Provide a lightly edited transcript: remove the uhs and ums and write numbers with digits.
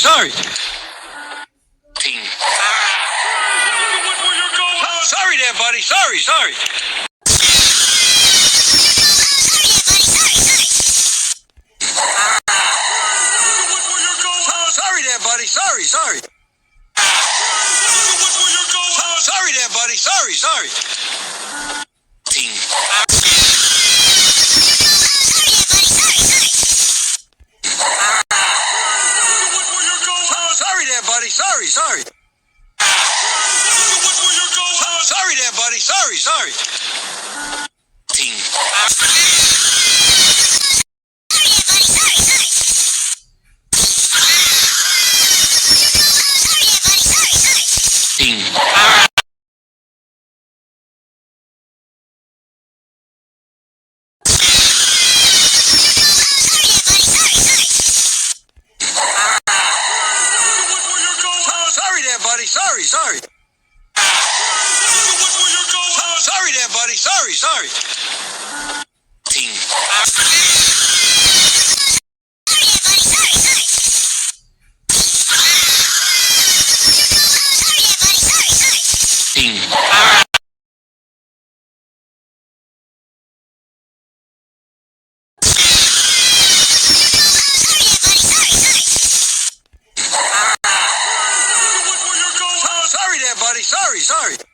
sorry. Team. Sorry there, buddy. Sorry. Sorry there, buddy. Sorry. Sorry there, buddy. Sorry. Team. Sorry there, buddy. Sorry. Sorry there, buddy. Sorry. Team. Team. Sorry there, buddy. Sorry. Sorry there, buddy. Sorry. Team. Team. Sorry there, buddy. Sorry.